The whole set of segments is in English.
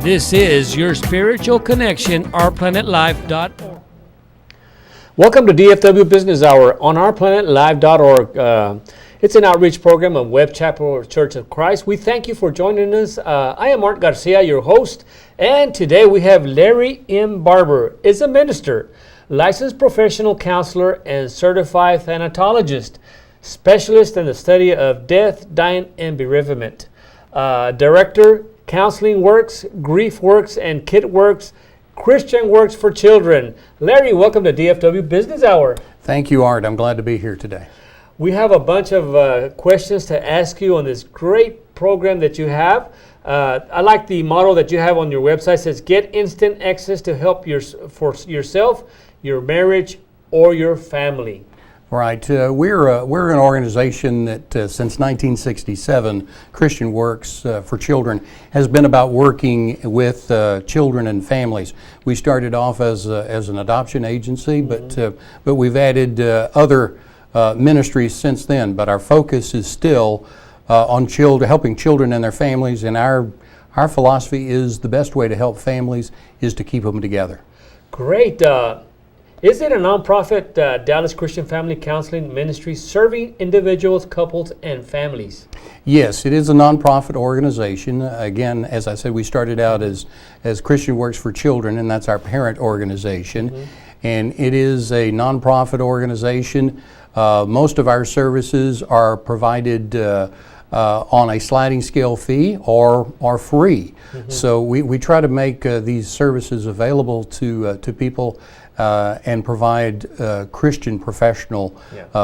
This is your spiritual connection, ourplanetlife.org. Welcome to DFW Business Hour on ourplanetlife.org. It's an outreach program of Webb Chapel Church of Christ. We thank you for joining us. I am Art Garcia, your host, and today we have Larry M. Barber. Is a minister, licensed professional counselor, and certified thanatologist, specialist in the study of death, dying, and bereavement. Director, Counseling Works, Grief Works, and Kid Works, Christian Works for Children. Larry, welcome to DFW Business Hour. Thank you, Art. I'm glad to be here today. We have a bunch of questions to ask you on this great program that you have. I like the motto that you have on your website. It says, get instant access to help for yourself, your marriage, or your family. Right. We're an organization that since 1967, Christian Works for Children, has been about working with children and families. We started off as an adoption agency, but we've added other ministries since then. But our focus is still on helping children and their families. And our philosophy is the best way to help families is to keep them together. Great. Is it a nonprofit Dallas Christian Family Counseling Ministry serving individuals, couples, and families? Yes, it is a nonprofit organization. Again, as I said, we started out as Christian Works for Children, and that's our parent organization. Mm-hmm. And it is a nonprofit organization. Most of our services are provided on a sliding scale fee or free. Mm-hmm. So we try to make these services available to people and provide Christian professional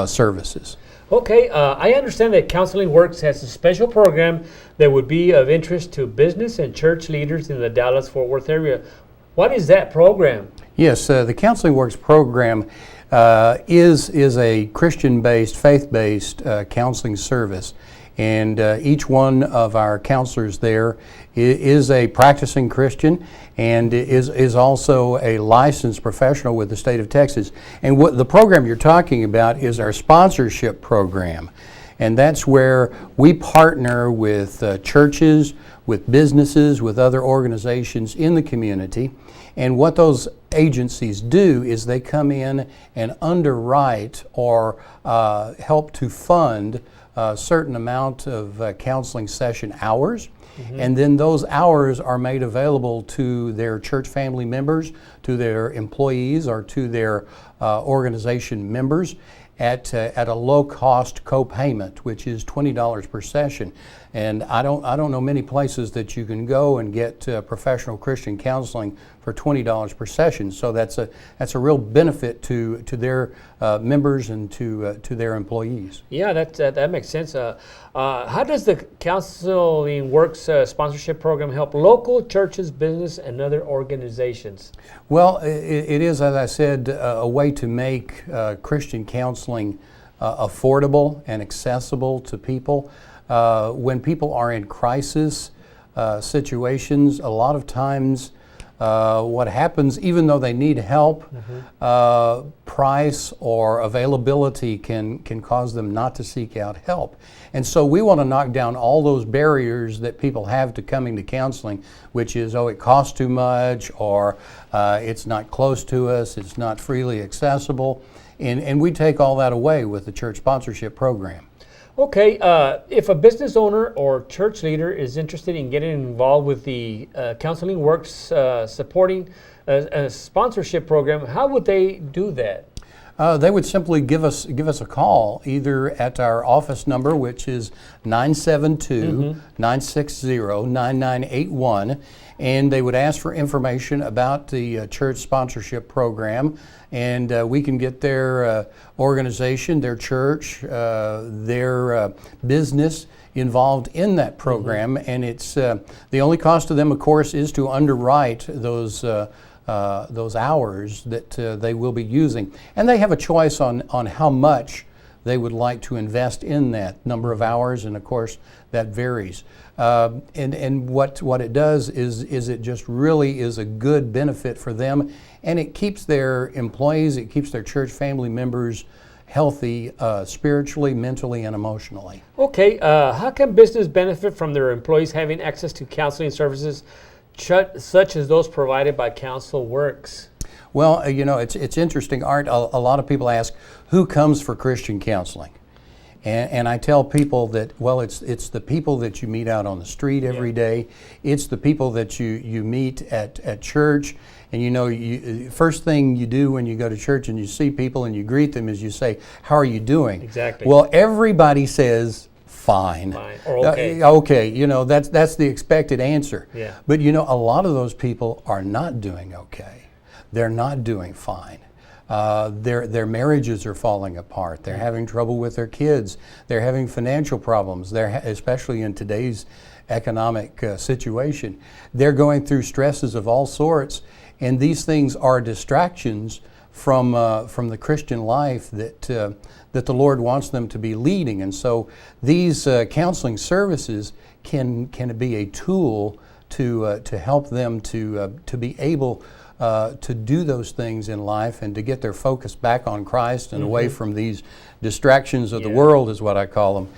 services. Okay, I understand that Counseling Works has a special program that would be of interest to business and church leaders in the Dallas-Fort Worth area. What is that program? Yes, the Counseling Works program is a Christian-based, faith-based counseling service. And each one of our counselors there is a practicing Christian and is also a licensed professional with the state of Texas. And what the program you're talking about is our sponsorship program. And that's where we partner with churches, with businesses, with other organizations in the community. And what those agencies do is they come in and underwrite or help to fund a certain amount of counseling session hours. Mm-hmm. And then those hours are made available to their church family members, to their employees, or to their organization members at a low-cost co-payment, which is $20 per session. And I don't know many places that you can go and get professional Christian counseling for $20 per session. So that's a real benefit to their members and to their employees. Yeah, that makes sense. How does the Counseling Works sponsorship program help local churches, business, and other organizations? Well, it is, as I said, a way to make Christian counseling affordable and accessible to people. When people are in crisis situations, a lot of times what happens, even though they need help, mm-hmm. Price or availability can cause them not to seek out help. And so we want to knock down all those barriers that people have to coming to counseling, which is, it costs too much, or it's not close to us, it's not freely accessible. And we take all that away with the church sponsorship program. Okay, if a business owner or church leader is interested in getting involved with the Counseling Works supporting a sponsorship program, how would they do that? They would simply give us a call, either at our office number, which is 972-960-9981, and they would ask for information about the church sponsorship program, and we can get their organization, their church, their business involved in that program. Mm-hmm. And it's the only cost to them, of course, is to underwrite those hours that they will be using. And they have a choice on how much they would like to invest in that number of hours, and of course that varies. And what it does is it just really is a good benefit for them, and it keeps their employees, it keeps their church family members healthy spiritually, mentally, and emotionally. Okay, how can business benefit from their employees having access to counseling services such as those provided by Counsel Works? Well, it's interesting, Art. A lot of people ask, who comes for Christian counseling? And I tell people that, well, it's the people that you meet out on the street every day. It's the people that you meet at church. And first thing you do when you go to church and you see people and you greet them is you say, how are you doing? Exactly. Well, everybody says, fine. Fine, or okay. Okay, that's the expected answer. Yeah. But a lot of those people are not doing okay. They're not doing fine. Their marriages are falling apart. They're having trouble with their kids. They're having financial problems. Especially in today's economic situation. They're going through stresses of all sorts, and these things are distractions from the Christian life that the Lord wants them to be leading. And so these counseling services can be a tool to help them to be able to do those things in life and to get their focus back on Christ and away from these distractions of the world, is what I call them.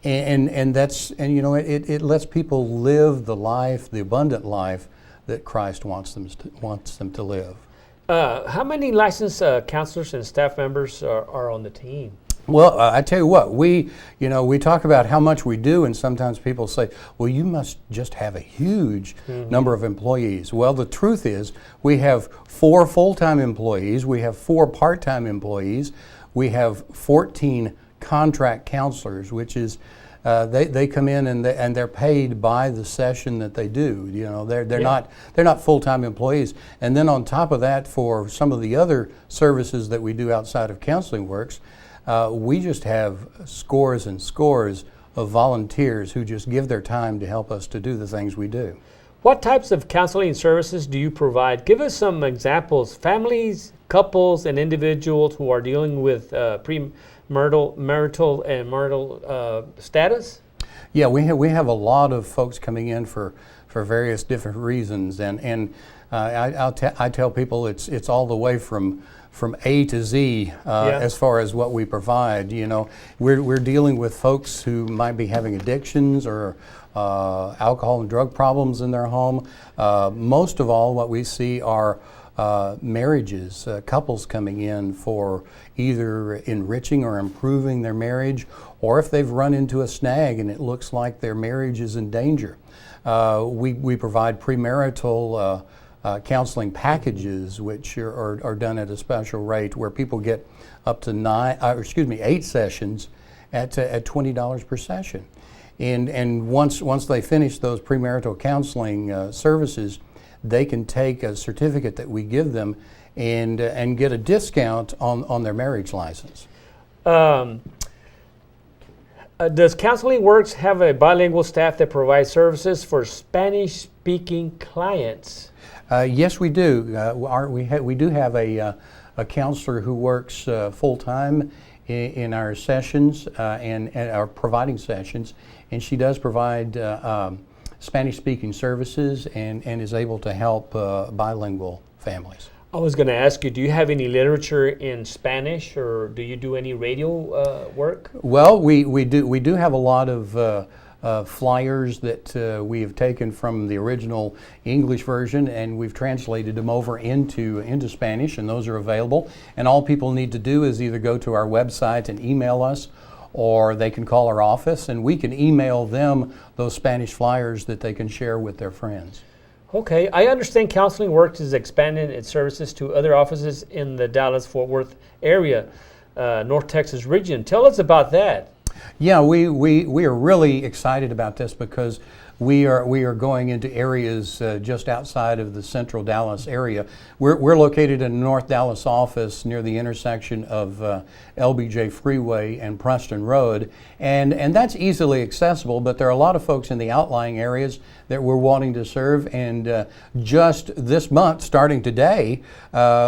And it lets people live the life, the abundant life that Christ wants them to live. How many licensed counselors and staff members are on the team? Well, I tell you what, we talk about how much we do, and sometimes people say, well, you must just have a huge number of employees. Well, the truth is, we have 4 full-time employees, we have 4 part-time employees, we have 14 contract counselors, which is they come in and they're paid by the session that they do. They're not full-time employees. And then on top of that, for some of the other services that we do outside of Counseling Works, we just have scores and scores of volunteers who just give their time to help us to do the things we do. What types of counseling services do you provide? Give us some examples. Families, couples, and individuals who are dealing with marital status? Yeah, we have a lot of folks coming in for various different reasons, and I tell people it's all the way from A to Z as far as what we provide. We're dealing with folks who might be having addictions or alcohol and drug problems in their home. Most of all, what we see are marriages, couples coming in for either enriching or improving their marriage, or if they've run into a snag and it looks like their marriage is in danger. We provide premarital counseling packages, which are done at a special rate, where people get up to 8 sessions at $20 per session. And once they finish those premarital counseling services, they can take a certificate that we give them and get a discount on their marriage license. Does Counseling Works have a bilingual staff that provides services for Spanish-speaking clients? Yes, we do. We do have a counselor who works full-time in our sessions and our providing sessions, and she does provide Spanish-speaking services and is able to help bilingual families. I was going to ask you, do you have any literature in Spanish, or do you do any radio work? Well, we do have a lot of flyers that we have taken from the original English version, and we've translated them over into Spanish, and those are available. And all people need to do is either go to our website and email us, or they can call our office, and we can email them those Spanish flyers that they can share with their friends. Okay, I understand Counseling Works is expanding its services to other offices in the Dallas-Fort Worth area, North Texas region. Tell us about that. Yeah, we are really excited about this because we are going into areas just outside of the central Dallas area. We're located in the North Dallas office near the intersection of LBJ Freeway and Preston Road, and that's easily accessible, but there are a lot of folks in the outlying areas that we're wanting to serve, and just this month, starting today,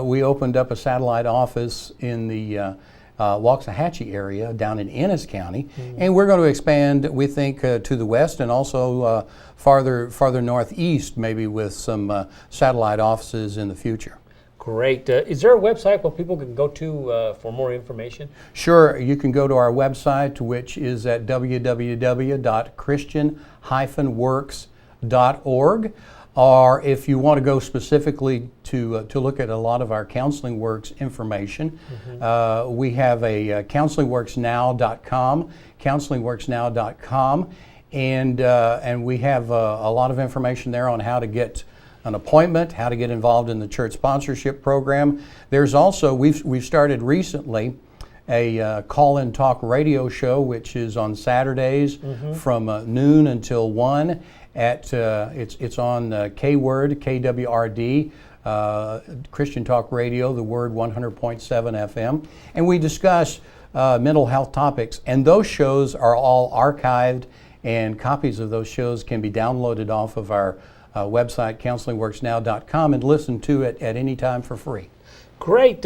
we opened up a satellite office in the Waxahachie area down in Ennis County, and we're going to expand, we think, to the west and also farther northeast, maybe with some satellite offices in the future. Great. Is there a website where people can go to for more information? Sure, you can go to our website, which is at www.christian-works.org. Or if you want to go specifically to look at a lot of our Counseling Works information, we have a counselingworksnow.com, counselingworksnow.com, and we have a lot of information there on how to get an appointment, how to get involved in the church sponsorship program. There's also, we've started recently a call-in talk radio show, which is on Saturdays from noon until 1. It's on K-Word, KWRD, Christian Talk Radio, the Word 100.7 FM, and we discuss mental health topics. And those shows are all archived, and copies of those shows can be downloaded off of our website, counselingworksnow.com, and listen to it at any time for free. Great.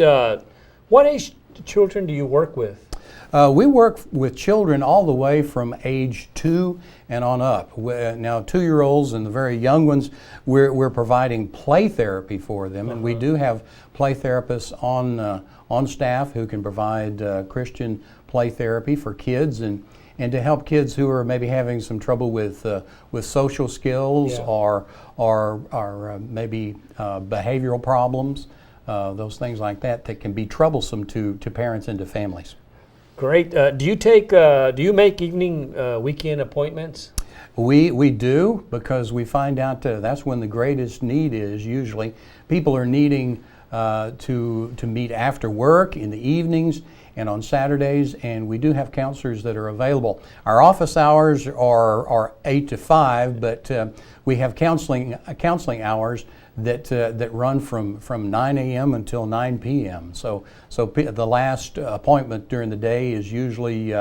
What age children do you work with? We work with children all the way from age 2 and on up. Now, 2-year-olds and the very young ones, we're providing play therapy for them, and we do have play therapists on staff who can provide Christian play therapy for kids and to help kids who are maybe having some trouble with social skills or maybe behavioral problems, those things like that can be troublesome to parents and to families. Great. Do you make evening weekend appointments? We do, because we find out that's when the greatest need is. Usually people are needing to meet after work in the evenings and on Saturdays, and we do have counselors that are available. Our office hours are 8 to 5, but we have counseling hours that run from 9 a.m. until 9 p.m. So the last appointment during the day is usually,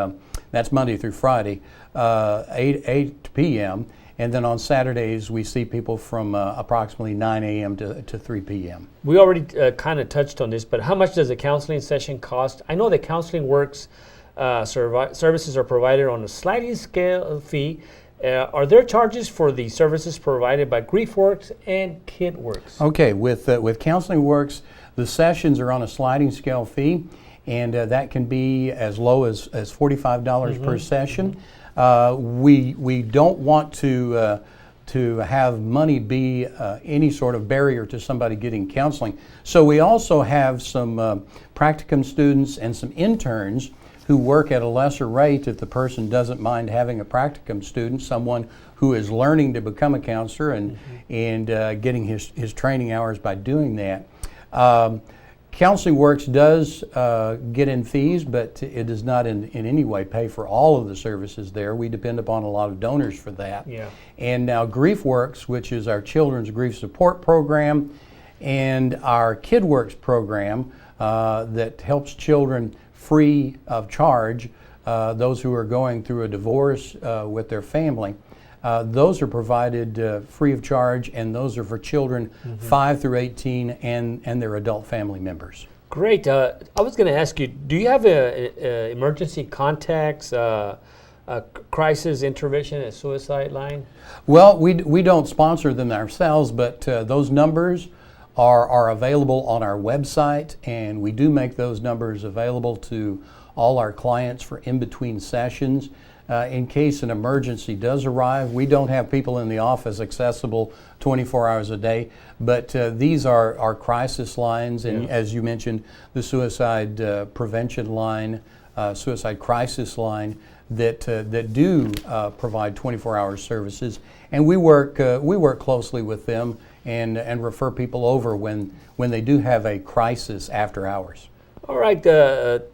that's Monday through Friday, 8 p.m. And then on Saturdays, we see people from approximately 9 a.m. to 3 p.m. We already kind of touched on this, but how much does a counseling session cost? I know that Counseling Works services are provided on a sliding scale fee. Are there charges for the services provided by GriefWorks and KidWorks? Okay, with Counseling Works, the sessions are on a sliding scale fee, and that can be as low as $45 per session. We don't want to have money be any sort of barrier to somebody getting counseling. So we also have some practicum students and some interns who work at a lesser rate if the person doesn't mind having a practicum student, someone who is learning to become a counselor and getting his training hours by doing that. Counseling Works does get in fees, but it does not in any way pay for all of the services there. We depend upon a lot of donors for that. Yeah. And now GriefWorks, which is our children's grief support program, and our KidWorks program that helps children free of charge, those who are going through a divorce with their family. Those are provided free of charge, and those are for children 5 through 18 and their adult family members. Great. I was going to ask you, do you have a emergency contacts, crisis intervention and suicide line? Well, we don't sponsor them ourselves, but those numbers are available on our website, and we do make those numbers available to all our clients for in-between sessions. In case an emergency does arrive, we don't have people in the office accessible 24 hours a day, but these are crisis lines, and as you mentioned, the suicide prevention line, suicide crisis line that do provide 24-hour services, and we work closely with them and refer people over when they do have a crisis after hours. All right,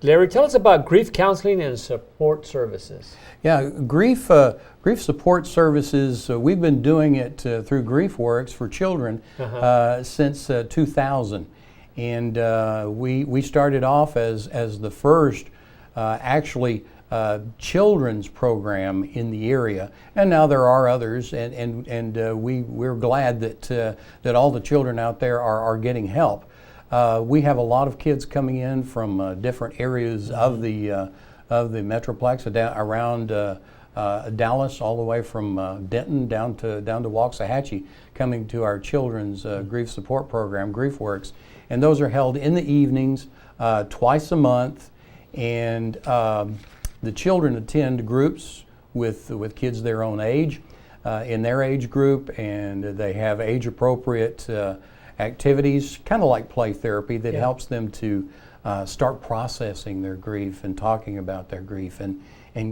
Larry, tell us about grief counseling and support services. Yeah, grief support services, we've been doing it through GriefWorks for children since 2000. And we started off as the first children's program in the area, and now there are others, and we're glad that all the children out there are getting help. We have a lot of kids coming in from different areas of the Metroplex, around Dallas, all the way from Denton down to Waxahachie, coming to our children's grief support program, GriefWorks, and those are held in the evenings, twice a month, and the children attend groups with kids their own age, in their age group, and they have age-appropriate activities, kind of like play therapy, that helps them to start processing their grief and talking about their grief and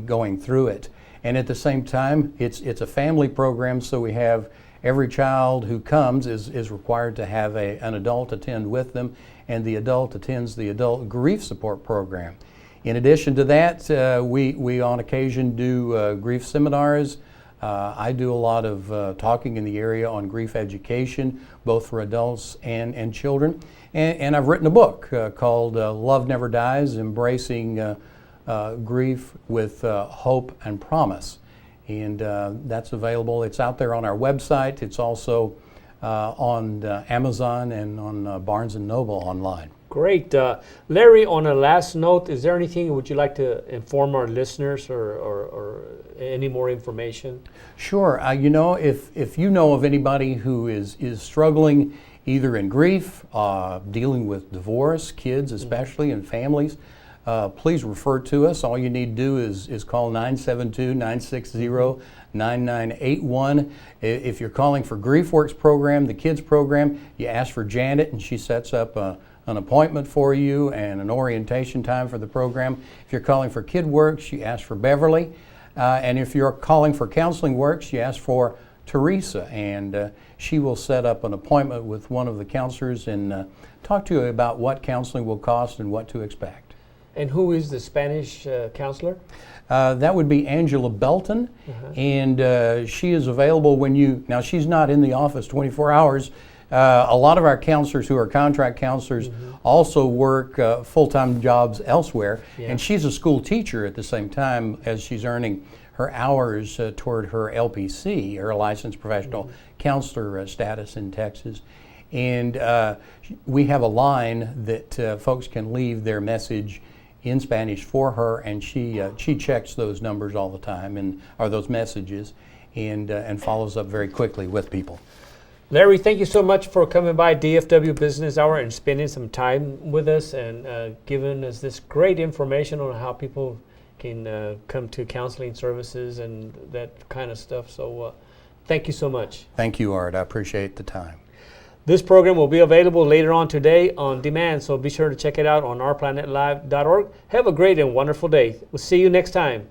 going through it. And at the same time, it's a family program, so we have every child who comes is required to have an adult attend with them, and the adult attends the adult grief support program. In addition to that, we on occasion do grief seminars. I do a lot of talking in the area on grief education, both for adults and children. And I've written a book called Love Never Dies, Embracing Grief with Hope and Promise. And that's available. It's out there on our website. It's also on Amazon and on Barnes & Noble online. Great. Larry, on a last note, is there anything would you like to inform our listeners or any more information? Sure. If you know of anybody who is struggling either in grief, dealing with divorce, kids especially, and families, please refer to us. All you need to do is call 972-960-9981. If you're calling for GriefWorks program, the kids program, you ask for Janet and she sets up an appointment for you and an orientation time for the program. If you're calling for KidWorks, you ask for Beverly. And if you're calling for Counseling Works, you ask for Teresa, and she will set up an appointment with one of the counselors and talk to you about what counseling will cost and what to expect. And who is the Spanish counselor? That would be Angela Belton, and she is available now she's not in the office 24 hours. A lot of our counselors who are contract counselors also work full-time jobs elsewhere, and she's a school teacher at the same time as she's earning her hours toward her LPC, her licensed professional counselor status in Texas. And we have a line that folks can leave their message in Spanish for her, and she checks those numbers all the time, or those messages, and follows up very quickly with people. Larry, thank you so much for coming by DFW Business Hour and spending some time with us and giving us this great information on how people can come to counseling services and that kind of stuff. So thank you so much. Thank you, Art. I appreciate the time. This program will be available later on today on demand, so be sure to check it out on ourplanetlive.org. Have a great and wonderful day. We'll see you next time.